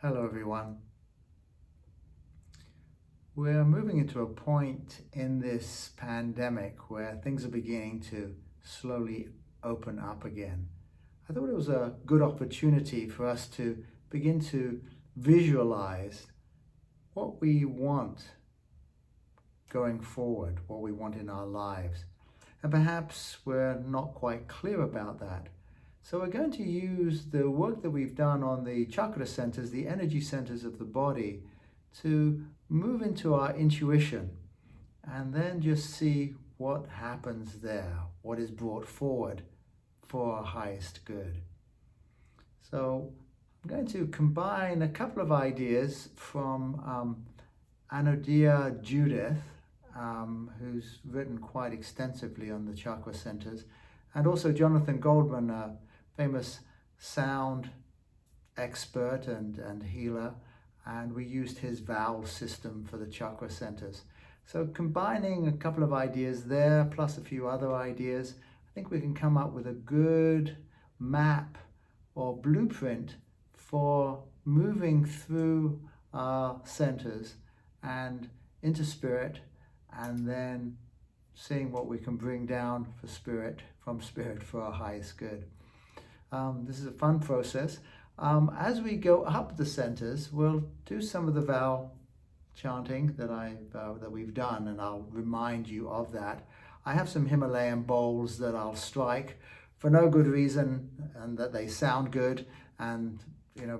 Hello everyone. We're moving into a point in this pandemic where things are beginning to slowly open up again. I thought it was a good opportunity for us to begin to visualize what we want going forward, what we want in our lives. And perhaps we're not quite clear about that. So we're going to use the work that we've done on the chakra centers, the energy centers of the body, to move into our intuition and then just see what happens there, what is brought forward for our highest good. So I'm going to combine a couple of ideas from Anodia Judith, who's written quite extensively on the chakra centers, and also Jonathan Goldman, a famous sound expert and healer, and we used his vowel system for the chakra centers. So combining a couple of ideas there, plus a few other ideas, I think we can come up with a good map or blueprint for moving through our centers and into spirit, and then seeing what we can bring down for spirit, from spirit for our highest good. This is a fun process. As we go up the centers, we'll do some of the vowel chanting that we've done, and I'll remind you of that. I have some Himalayan bowls that I'll strike for no good reason, and that they sound good, and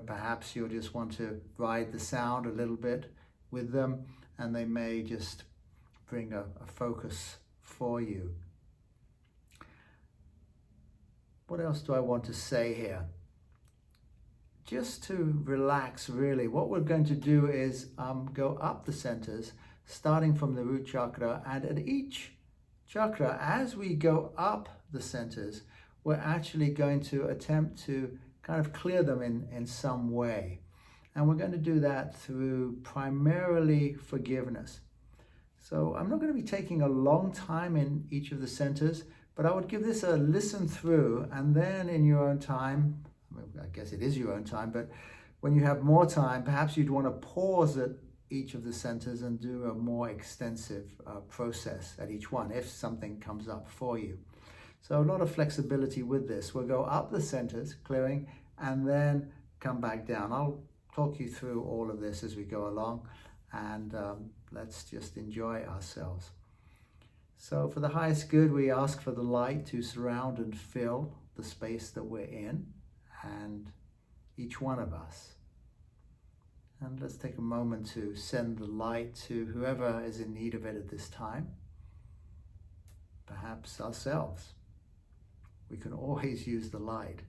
perhaps you'll just want to ride the sound a little bit with them, and they may just bring a focus for you. What else do I want to say here? Just to relax, really, what we're going to do is go up the centers, starting from the root chakra, and at each chakra, as we go up the centers, we're actually going to attempt to kind of clear them in some way. And we're going to do that through primarily forgiveness. So I'm not going to be taking a long time in each of the centers, but I would give this a listen through, and then in your own time, I guess it is your own time, but when you have more time, perhaps you'd want to pause at each of the centers and do a more extensive process at each one if something comes up for you. So a lot of flexibility with this. We'll go up the centers, clearing, and then come back down. I'll talk you through all of this as we go along, and let's just enjoy ourselves. So for the highest good, we ask for the light to surround and fill the space that we're in, and each one of us. And let's take a moment to send the light to whoever is in need of it at this time. Perhaps ourselves. We can always use the light.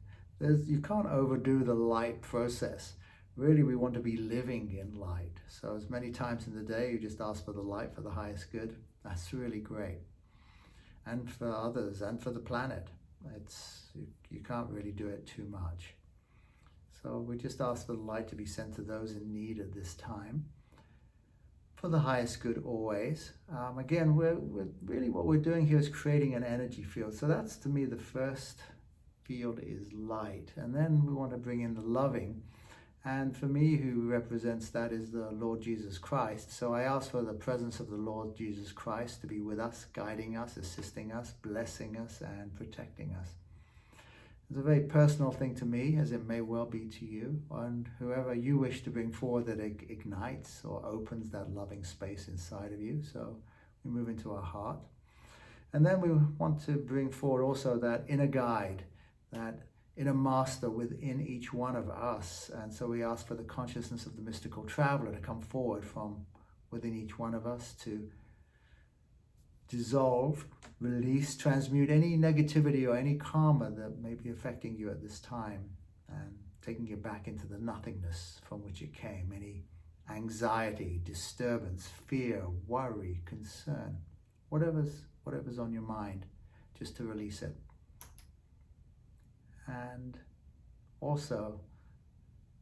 You can't overdo the light process. Really, we want to be living in light. So as many times in the day you just ask for the light for the highest good, that's really great. And for others, and for the planet. You can't really do it too much. So we just ask for the light to be sent to those in need at this time, for the highest good always. Again, we're really, what we're doing here is creating an energy field. So that's, to me, the first field is light, and then we want to bring in the loving. And for me, who represents that is the Lord Jesus Christ. So I ask for the presence of the Lord Jesus Christ to be with us, guiding us, assisting us, blessing us, and protecting us. It's a very personal thing to me, as it may well be to you, and whoever you wish to bring forward that ignites or opens that loving space inside of you. So we move into our heart. And then we want to bring forward also that inner guide, that inner master within each one of us. And so we ask for the consciousness of the mystical traveler to come forward from within each one of us to dissolve, release, transmute any negativity or any karma that may be affecting you at this time, and taking you back into the nothingness from which it came. Any anxiety, disturbance, fear, worry, concern, whatever's on your mind, just to release it. And also,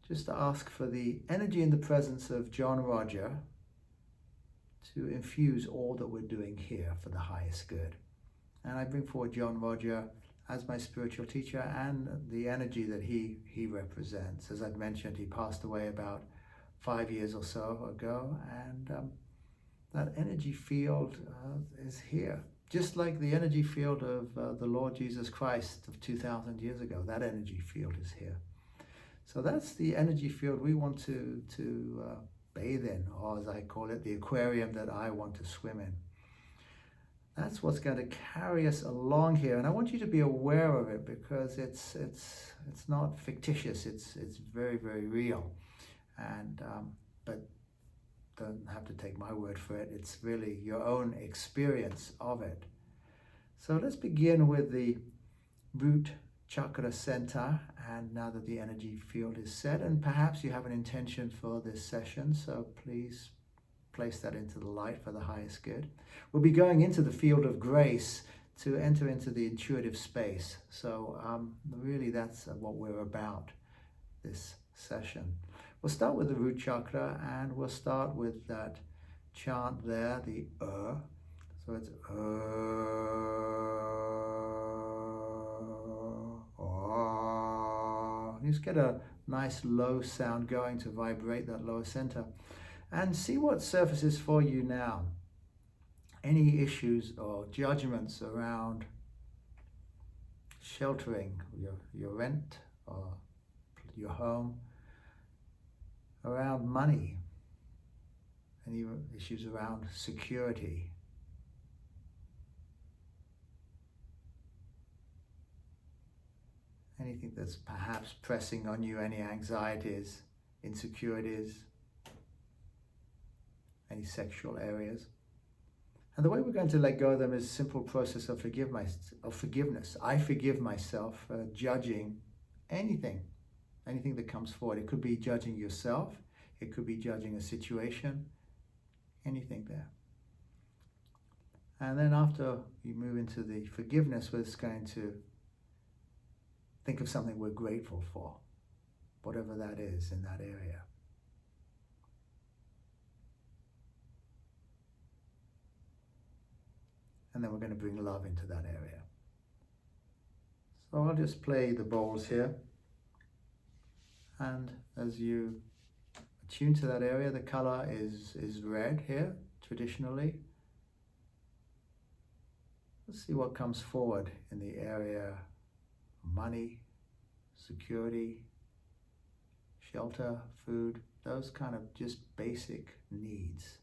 just to ask for the energy and the presence of John Roger to infuse all that we're doing here for the highest good. And I bring forward John Roger as my spiritual teacher and the energy that he represents. As I've mentioned, he passed away about 5 years or so ago, and that energy field is here. Just like the energy field of the Lord Jesus Christ of 2,000 years ago, that energy field is here. So that's the energy field we want to bathe in, or as I call it, the aquarium that I want to swim in. That's what's going to carry us along here, and I want you to be aware of it because it's not fictitious. It's very, very real, and but don't have to take my word for it. It's really your own experience of it. So let's begin with the root chakra center, and now that the energy field is set, and perhaps you have an intention for this session, so please place that into the light for the highest good. We'll be going into the field of grace to enter into the intuitive space. So really that's what we're about this session. We'll start with the root chakra, and we'll start with that chant there, the So it's Just get a nice low sound going to vibrate that lower center. And see what surfaces for you now. Any issues or judgments around sheltering your rent or your home, around money, any issues around security. Anything that's perhaps pressing on you, any anxieties, insecurities, any sexual areas. And the way we're going to let go of them is a simple process of forgiveness. I forgive myself for judging anything that comes forward. It could be judging yourself, it could be judging a situation, anything there. And then after you move into the forgiveness, we're just going to think of something we're grateful for, whatever that is in that area. And then we're going to bring love into that area. So I'll just play the bowls here. And as you attune to that area, the color is red here, traditionally. Let's see what comes forward in the area of money, security, shelter, food, those kind of just basic needs.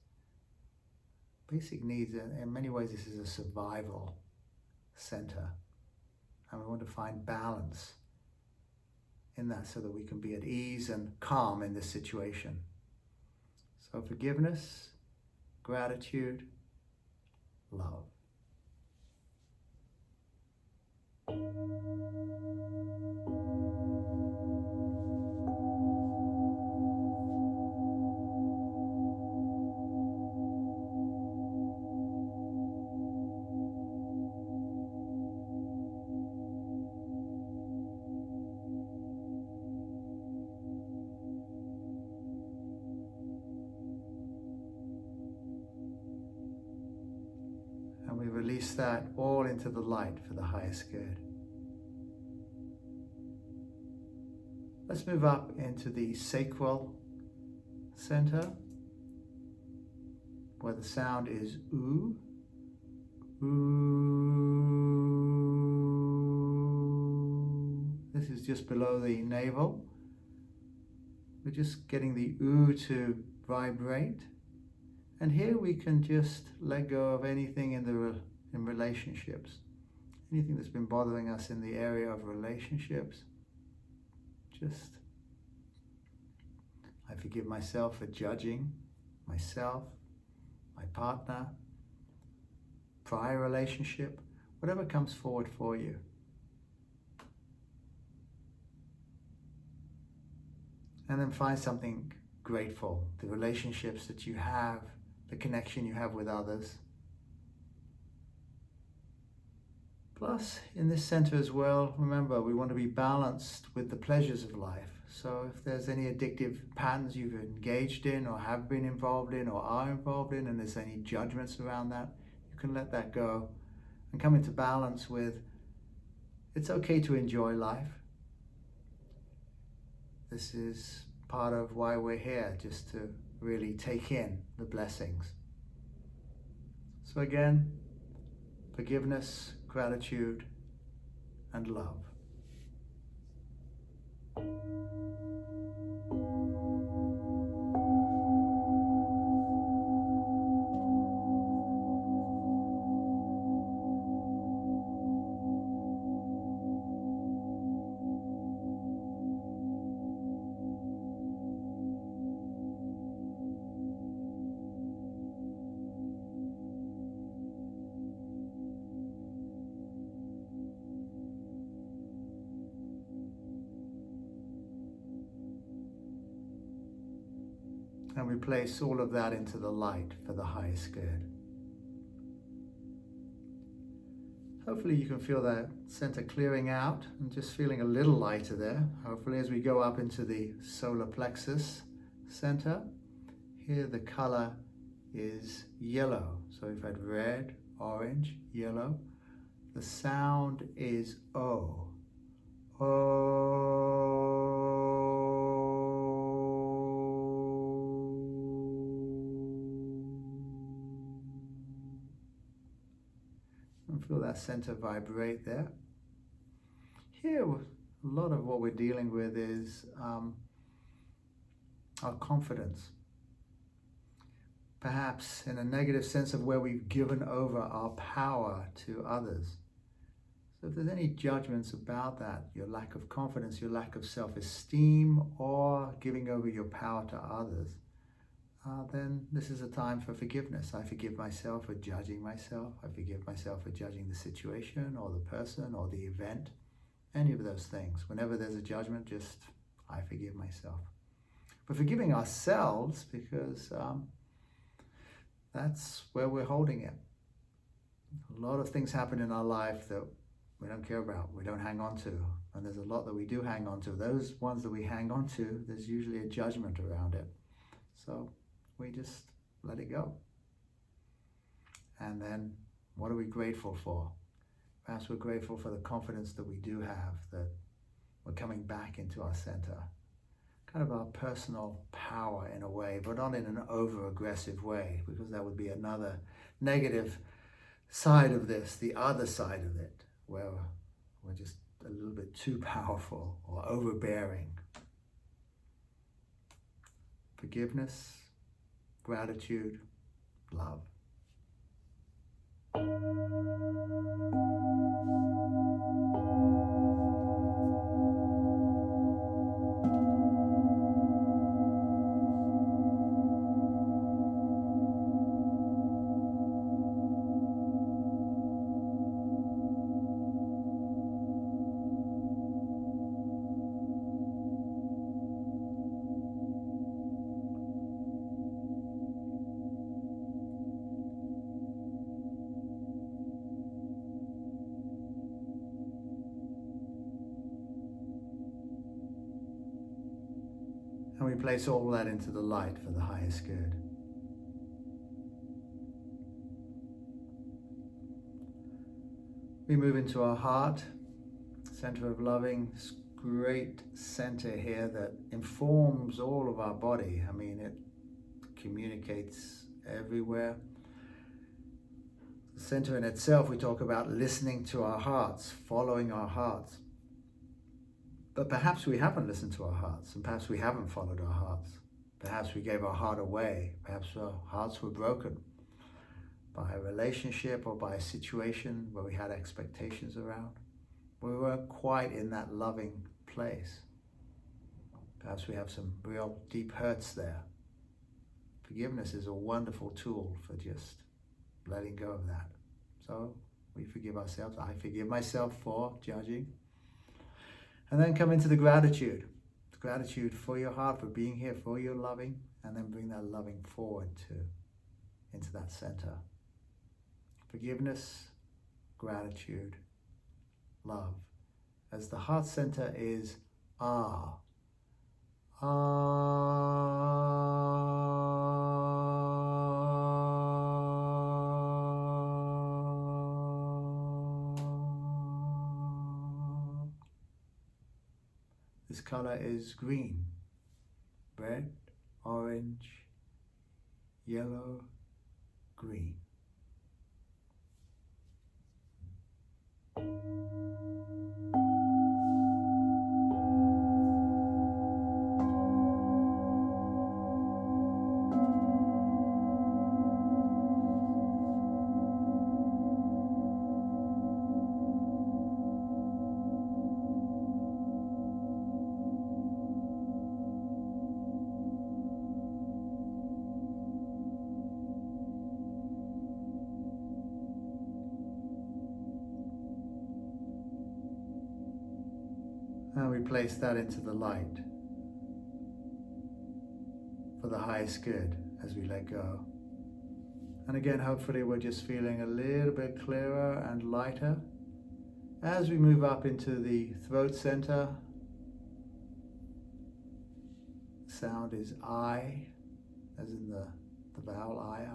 Basic needs, in many ways, this is a survival center. And we want to find balance in that so that we can be at ease and calm in this situation. So forgiveness, gratitude, love. And we release that all into the light for the highest good. Let's move up into the sacral center, where the sound is oo. Ooh. This is just below the navel. We're just getting the oo to vibrate. And here we can just let go of anything in relationships. Anything that's been bothering us in the area of relationships. Just, I forgive myself for judging myself, my partner, prior relationship, whatever comes forward for you. And then find something grateful, the relationships that you have, the connection you have with others. Plus, in this center as well, remember, we want to be balanced with the pleasures of life. So if there's any addictive patterns you've engaged in or have been involved in or are involved in, and there's any judgments around that, you can let that go and come into balance with It's okay to enjoy life. This is part of why we're here, just to really take in the blessings. So again, forgiveness, gratitude, and love. And we place all of that into the light for the highest good. Hopefully you can feel that center clearing out and just feeling a little lighter there. Hopefully as we go up into the solar plexus center, here the color is yellow. So we've had red, orange, yellow. The sound is O. And feel that center vibrate there. Here, a lot of what we're dealing with is our confidence. Perhaps in a negative sense of where we've given over our power to others. So if there's any judgments about that, your lack of confidence, your lack of self-esteem, or giving over your power to others, then this is a time for forgiveness. I forgive myself for judging myself. I forgive myself for judging the situation or the person or the event, any of those things. Whenever there's a judgment, just I forgive myself. But forgiving ourselves, because that's where we're holding it. A lot of things happen in our life that we don't care about, we don't hang on to. And there's a lot that we do hang on to. Those ones that we hang on to, there's usually a judgment around it. So we just let it go. And then what are we grateful for? Perhaps we're grateful for the confidence that we do have, that we're coming back into our center. Kind of our personal power in a way, but not in an over-aggressive way, because that would be another negative side of this, the other side of it, where we're just a little bit too powerful or overbearing. Forgiveness, gratitude, love. And we place all that into the light for the highest good. We move into our heart, center of loving, this great center here that informs all of our body. I mean, it communicates everywhere. The center in itself, we talk about listening to our hearts, following our hearts. But perhaps we haven't listened to our hearts, and perhaps we haven't followed our hearts. Perhaps we gave our heart away. Perhaps our hearts were broken by a relationship or by a situation where we had expectations around. We weren't quite in that loving place. Perhaps we have some real deep hurts there. Forgiveness is a wonderful tool for just letting go of that. So we forgive ourselves. I forgive myself for judging. And then come into the gratitude. Gratitude for your heart, for being here, for your loving, and then bring that loving forward into that center. Forgiveness, gratitude, love. As the heart center is ah. This color is green, red, orange, yellow, green. And we place that into the light for the highest good as we let go. And again, hopefully we're just feeling a little bit clearer and lighter as we move up into the throat center. Sound is I, as in the vowel I.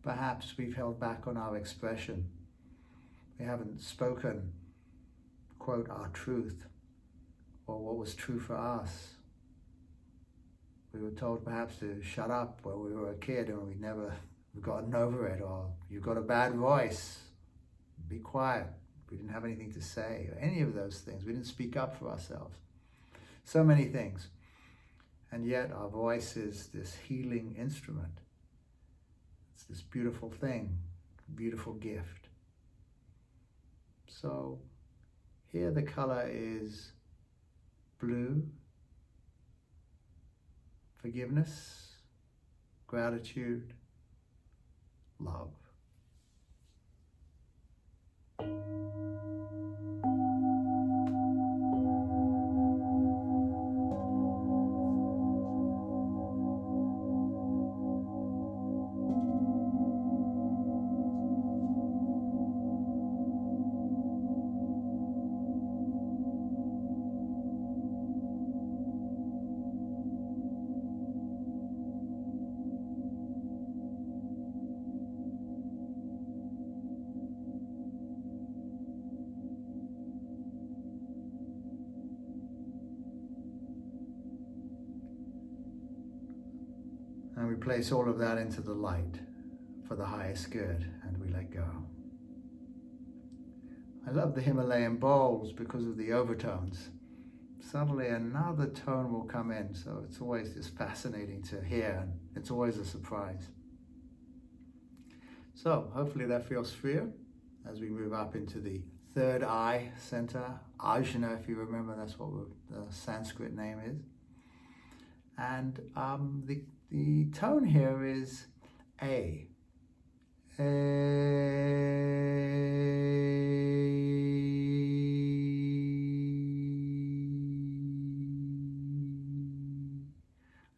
Perhaps we've held back on our expression. We haven't spoken, quote, our truth, or what was true for us. We were told perhaps to shut up when we were a kid and we've gotten over it, or you've got a bad voice, be quiet. We didn't have anything to say, or any of those things. We didn't speak up for ourselves. So many things. And yet our voice is this healing instrument. It's this beautiful thing, beautiful gift. So here the color is blue, forgiveness, gratitude, love. And we place all of that into the light for the highest good, and we let go. I love the Himalayan bowls because of the overtones. Suddenly another tone will come in, so it's always just fascinating to hear, and it's always a surprise. So hopefully that feels freer as we move up into the third eye center, Ajna, if you remember, that's what the Sanskrit name is. And the tone here is A.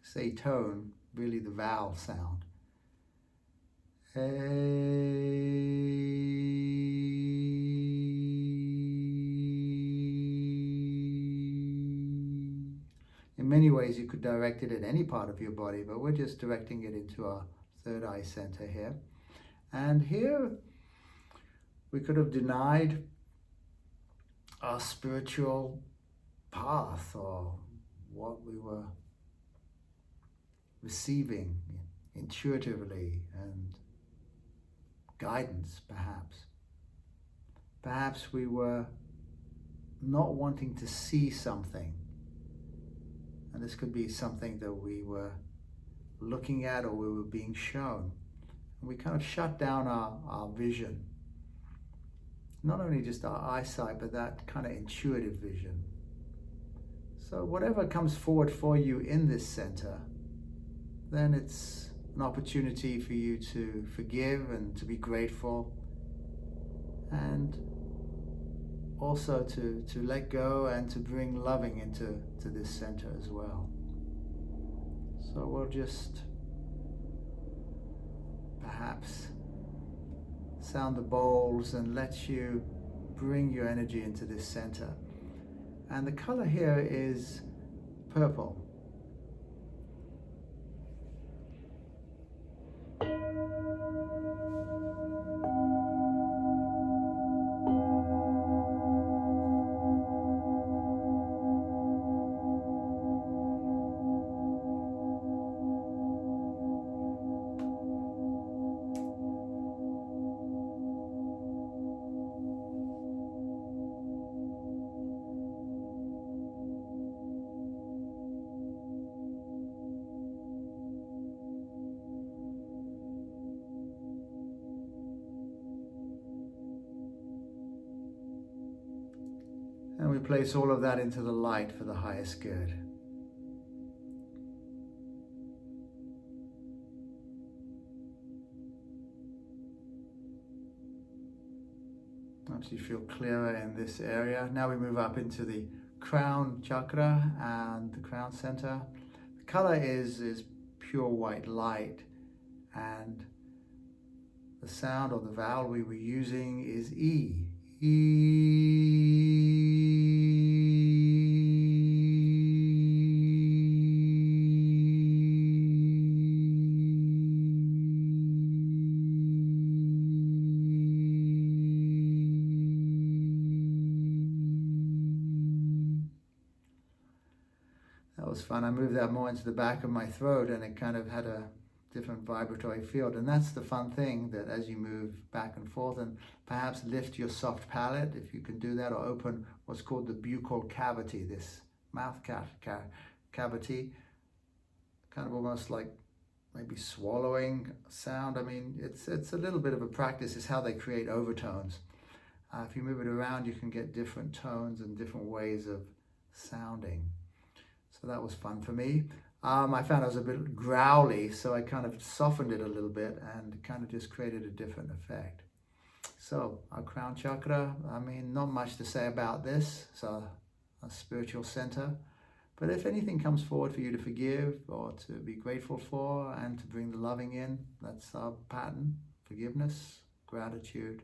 Say tone, really the vowel sound. In many ways you could direct it at any part of your body, but we're just directing it into our third eye center here. And here we could have denied our spiritual path or what we were receiving intuitively and guidance, perhaps. Perhaps we were not wanting to see something. And this could be something that we were looking at or we were being shown. And we kind of shut down our vision. Not only just our eyesight, but that kind of intuitive vision. So whatever comes forward for you in this center, then it's an opportunity for you to forgive and to be grateful, and also to let go and to bring loving into this center as well. So we'll just perhaps sound the bowls and let you bring your energy into this center. And the color here is purple. we place all of that into the light for the highest good. Once you feel clearer in this area, now we move up into the crown chakra and the crown center. The color is pure white light, and the sound or the vowel we were using is E. E. That was fun. I moved that more into the back of my throat, and it kind of had a different vibratory field. And that's the fun thing, that as you move back and forth, and perhaps lift your soft palate if you can do that, or open what's called the buccal cavity, this mouth cavity, kind of almost like maybe swallowing sound. I mean, it's a little bit of a practice. It's how they create overtones. If you move it around, you can get different tones and different ways of sounding. So that was fun for me. I found I was a bit growly, so I kind of softened it a little bit and kind of just created a different effect. So our crown chakra, I mean, not much to say about this. So a spiritual center. But if anything comes forward for you to forgive or to be grateful for and to bring the loving in, that's our pattern. Forgiveness, gratitude,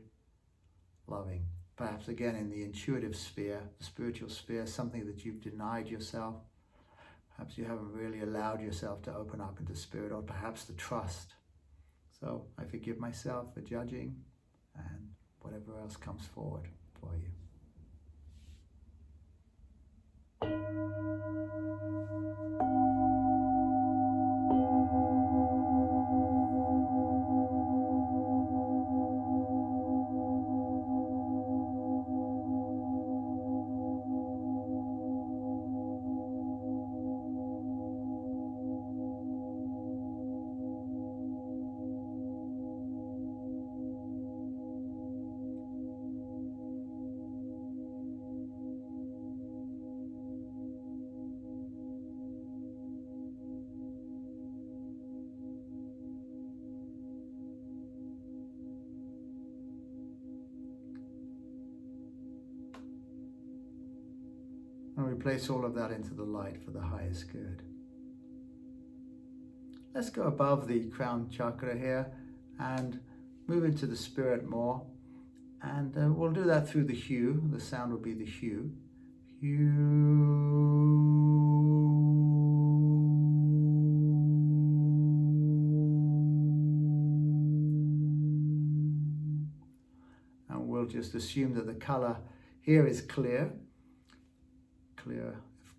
loving. Perhaps again in the intuitive sphere, the spiritual sphere, something that you've denied yourself. Perhaps you haven't really allowed yourself to open up into spirit, or perhaps the trust. So I forgive myself for judging and whatever else comes forward for you. And we place all of that into the light for the highest good. Let's go above the crown chakra here and move into the spirit more. And we'll do that through the hue. The sound will be the hue. Hue. And we'll just assume that the color here is clear.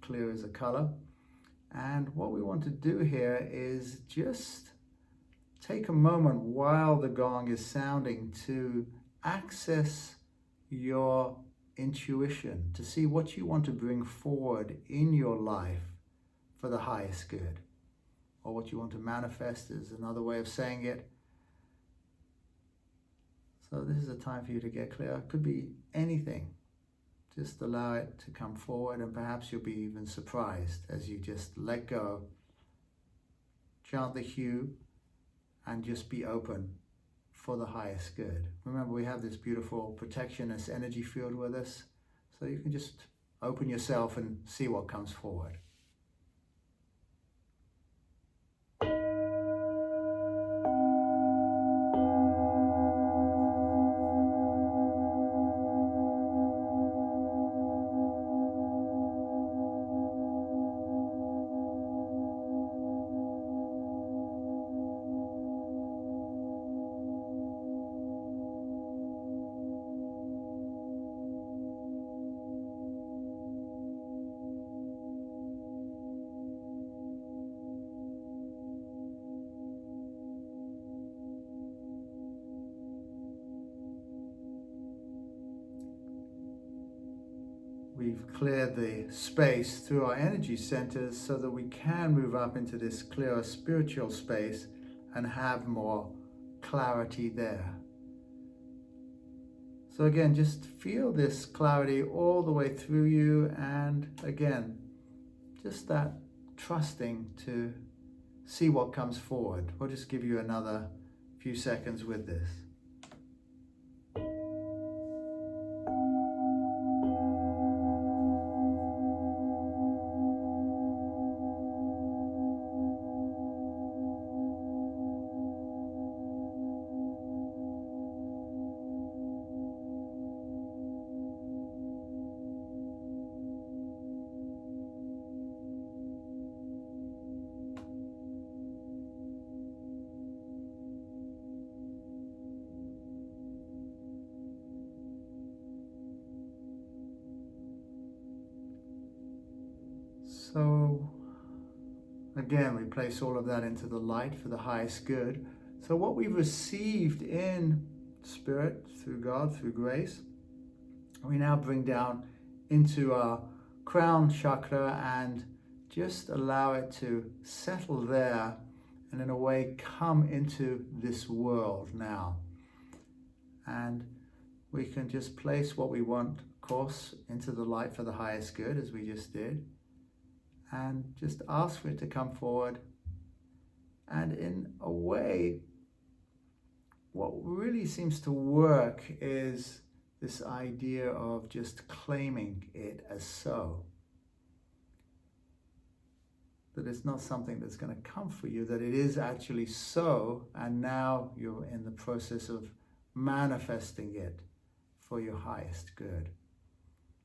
Clear is a color. And what we want to do here is just take a moment while the gong is sounding to access your intuition, to see what you want to bring forward in your life for the highest good, or what you want to manifest is another way of saying it. So this is a time for you to get clear. It could be anything. Just allow it to come forward, and perhaps you'll be even surprised as you just let go, chant the hue, and just be open for the highest good. Remember, we have this beautiful protectionist energy field with us, so you can just open yourself and see what comes forward. We've cleared the space through our energy centers so that we can move up into this clearer spiritual space and have more clarity there. So again, just feel this clarity all the way through you, and again, just that trusting to see what comes forward. We'll just give you another few seconds with this. So again, we place all of that into the light for the highest good. So what we've received in Spirit, through God, through grace, we now bring down into our crown chakra and just allow it to settle there and in a way come into this world now. And we can just place what we want, of course, into the light for the highest good, as we just did. And just ask for it to come forward. And in a way, what really seems to work is this idea of just claiming it as so. That it's not something that's going to come for you, that it is actually so, and now you're in the process of manifesting it for your highest good.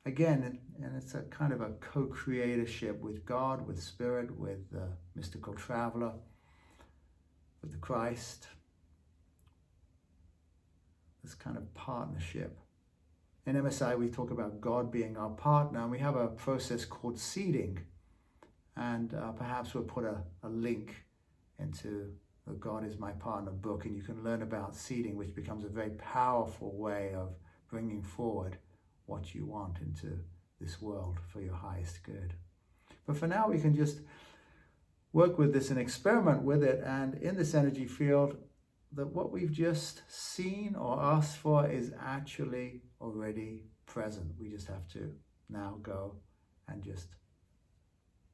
Again, and it's a kind of a co-creatorship with God, with Spirit, with the mystical traveler, with the Christ. This kind of partnership. In MSI, we talk about God being our partner, and we have a process called seeding. And perhaps we'll put a link into the God is My Partner book, and you can learn about seeding, which becomes a very powerful way of bringing forward what you want into this world for your highest good. But for now, we can just work with this and experiment with it, and in this energy field, that what we've just seen or asked for is actually already present. We just have to now go and just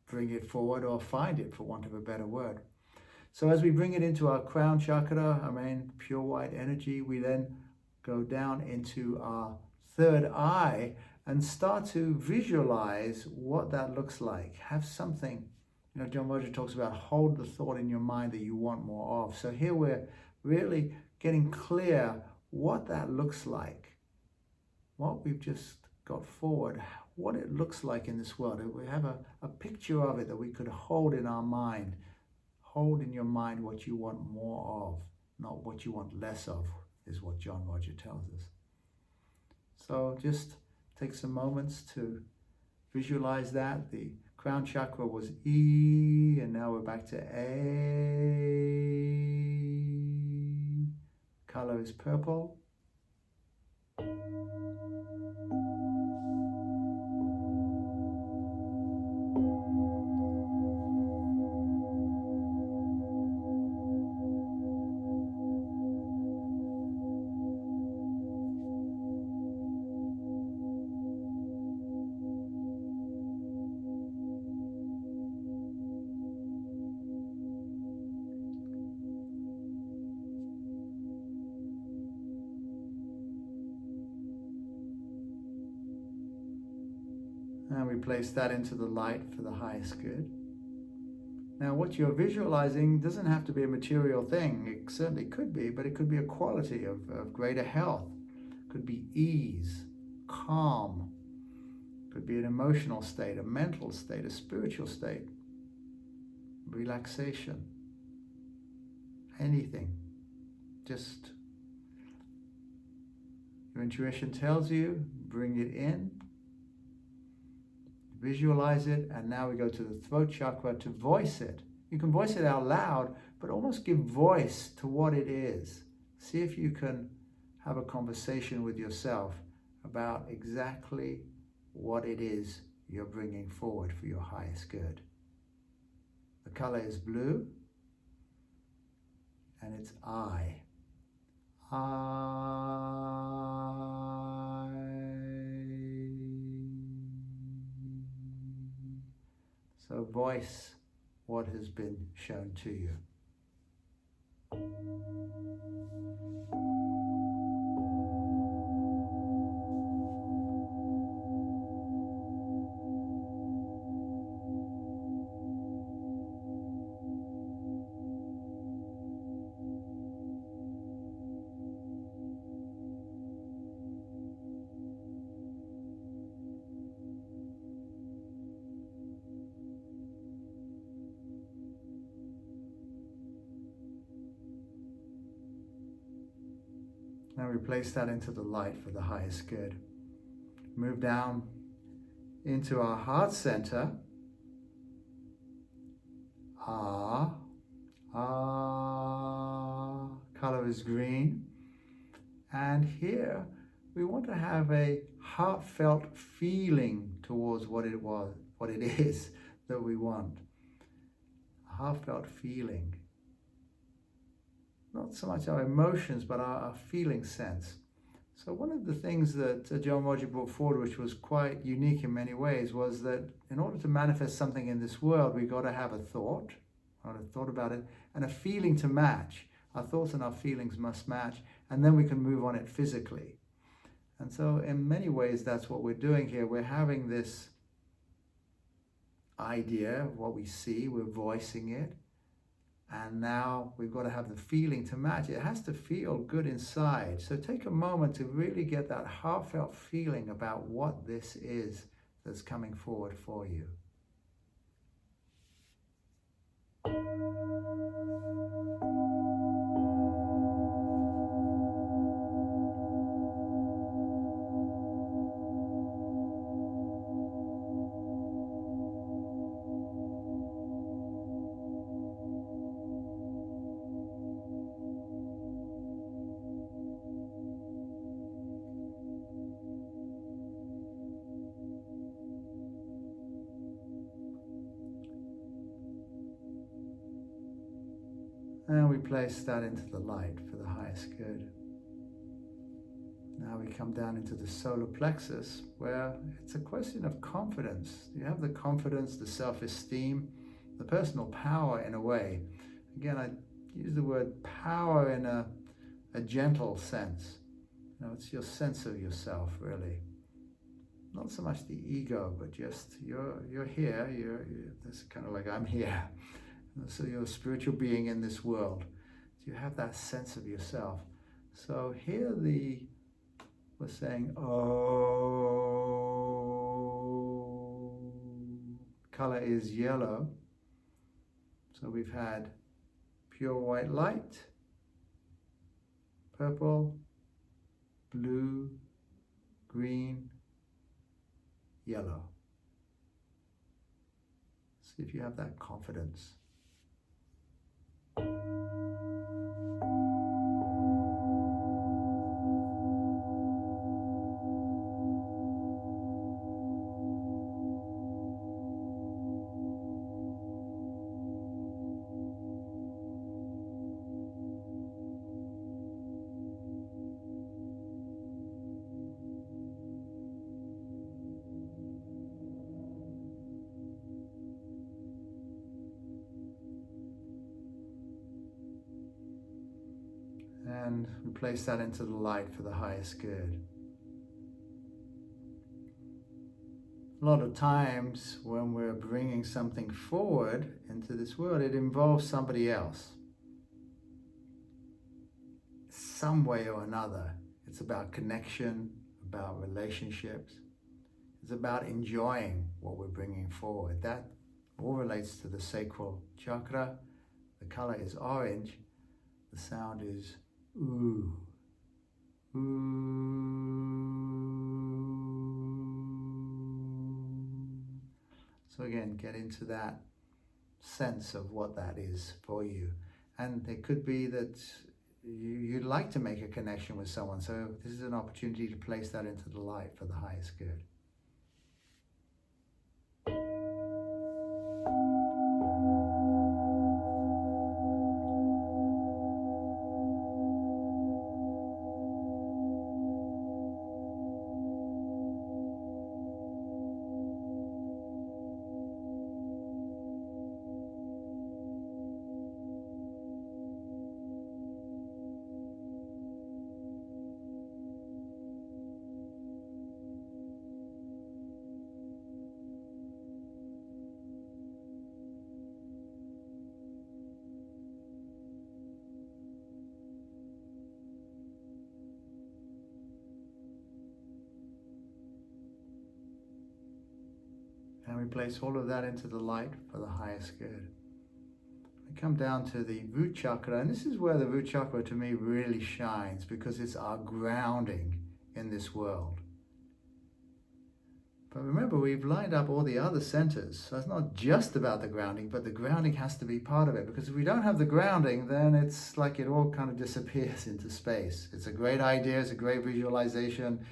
bring it forward, or find it, for want of a better word. So as we bring it into our crown chakra, our main pure white energy, we then go down into our third eye and start to visualize what that looks like. Have something, John Roger talks about hold the thought in your mind that you want more of. So here we're really getting clear what that looks like, what we've just got forward, what it looks like in this world. We have a picture of it that we could hold in our mind. Hold in your mind what you want more of, not what you want less of, is what John Roger tells us. So just take some moments to visualize that. The crown chakra was E, and now we're back to A. Color is purple. And we place that into the light for the highest good. Now, what you're visualizing doesn't have to be a material thing. It certainly could be, but it could be a quality of greater health. It could be ease, calm. It could be an emotional state, a mental state, a spiritual state, relaxation, anything. Just your intuition tells you, bring it in. Visualize it, and now we go to the throat chakra to voice it. You can voice it out loud, but almost give voice to what it is. See if you can have a conversation with yourself about exactly what it is you're bringing forward for your highest good. The color is blue, and it's I. Ah. So voice what has been shown to you. Now replace that into the light for the highest good. Move down into our heart center. Ah, ah, color is green. And here we want to have a heartfelt feeling towards what it is that we want. A heartfelt feeling. Not so much our emotions, but our feeling sense. So one of the things that John Roger brought forward, which was quite unique in many ways, was that in order to manifest something in this world, we've got to have a thought about it, and a feeling to match. Our thoughts and our feelings must match, and then we can move on it physically. And so in many ways, that's what we're doing here. We're having this idea of what we see, we're voicing it, and now we've got to have the feeling to match. It has to feel good inside. So take a moment to really get that heartfelt feeling about what this is that's coming forward for you. And we place that into the light for the highest good. Now we come down into the solar plexus, where it's a question of confidence. You have the confidence, the self-esteem, the personal power in a way. Again, I use the word power in a gentle sense. You know, it's your sense of yourself, really. Not so much the ego, but just you're here. It's kind of like I'm here. So you're a spiritual being in this world. So you have that sense of yourself. So here we're saying, oh, color is yellow. So we've had pure white light, purple, blue, green, yellow. See if you have that confidence. And we place that into the light for the highest good. A lot of times when we're bringing something forward into this world, it involves somebody else. Some way or another. It's about connection, about relationships. It's about enjoying what we're bringing forward. That all relates to the sacral chakra. The color is orange. The sound is ooh. So again, get into that sense of what that is for you. And it could be that you'd like to make a connection with someone. So this is an opportunity to place that into the light for the highest good. And we place all of that into the light for the highest good. We come down to the root chakra, and this is where the root chakra to me really shines, because it's our grounding in this world. But remember, we've lined up all the other centers, so it's not just about the grounding, but the grounding has to be part of it, because if we don't have the grounding, then it's like it all kind of disappears into space. It's a great idea, it's a great visualization.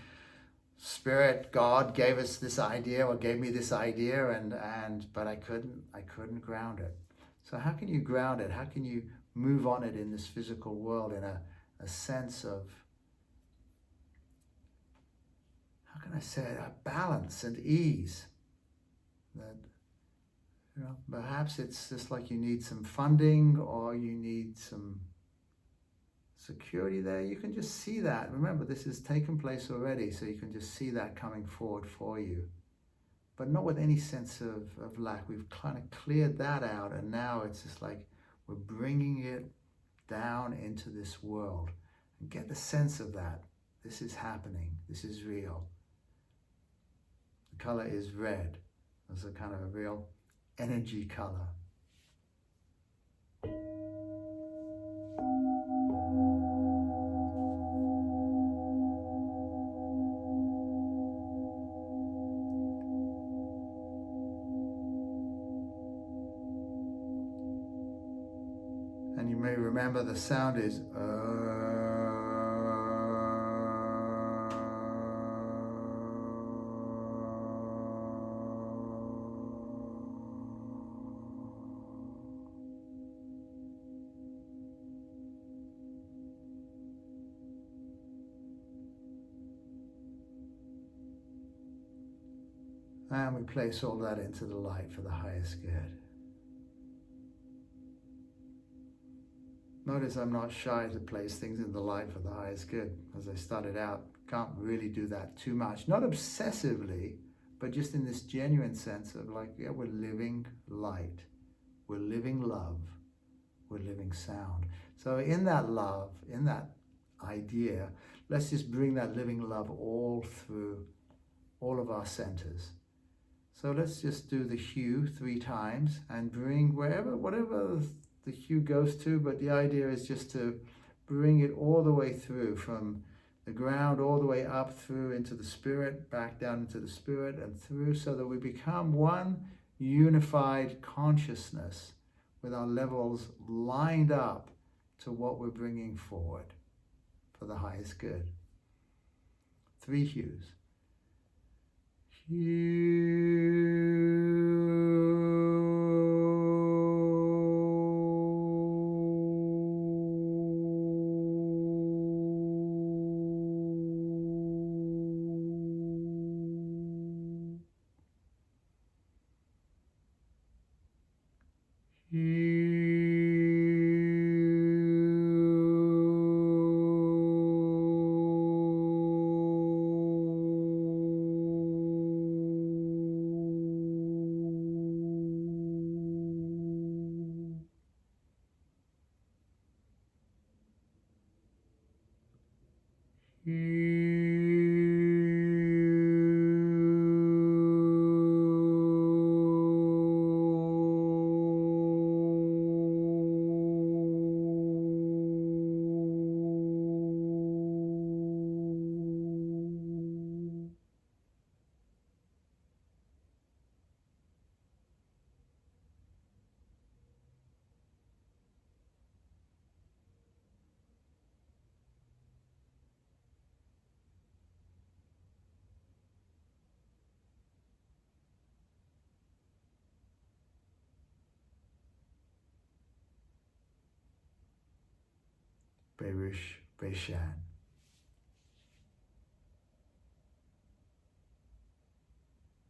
Spirit, God gave us this idea, or gave me this idea, but I couldn't ground it. So how can you ground it? How can you move on it in this physical world in a sense of, how can I say it, a balance and ease? That, you know, perhaps it's just like you need some funding, or you need some security there. You can just see that. Remember, this has taken place already, so you can just see that coming forward for you. But not with any sense of lack. We've kind of cleared that out, and now it's just like we're bringing it down into this world. And get the sense of that. This is happening. This is real. The color is red. It's a kind of a real energy color. And you may remember the sound is and we place all that into the light for the highest good. Notice I'm not shy to place things in the light for the highest good. As I started out, can't really do that too much. Not obsessively, but just in this genuine sense of like, yeah, we're living light. We're living love. We're living sound. So in that love, in that idea, let's just bring that living love all through all of our centers. So let's just do the hue 3 times and bring whatever the hue goes to, but the idea is just to bring it all the way through, from the ground all the way up through into the spirit, back down into the spirit and through, so that we become one unified consciousness with our levels lined up to what we're bringing forward for the highest good. 3 hues. Berush Beshan.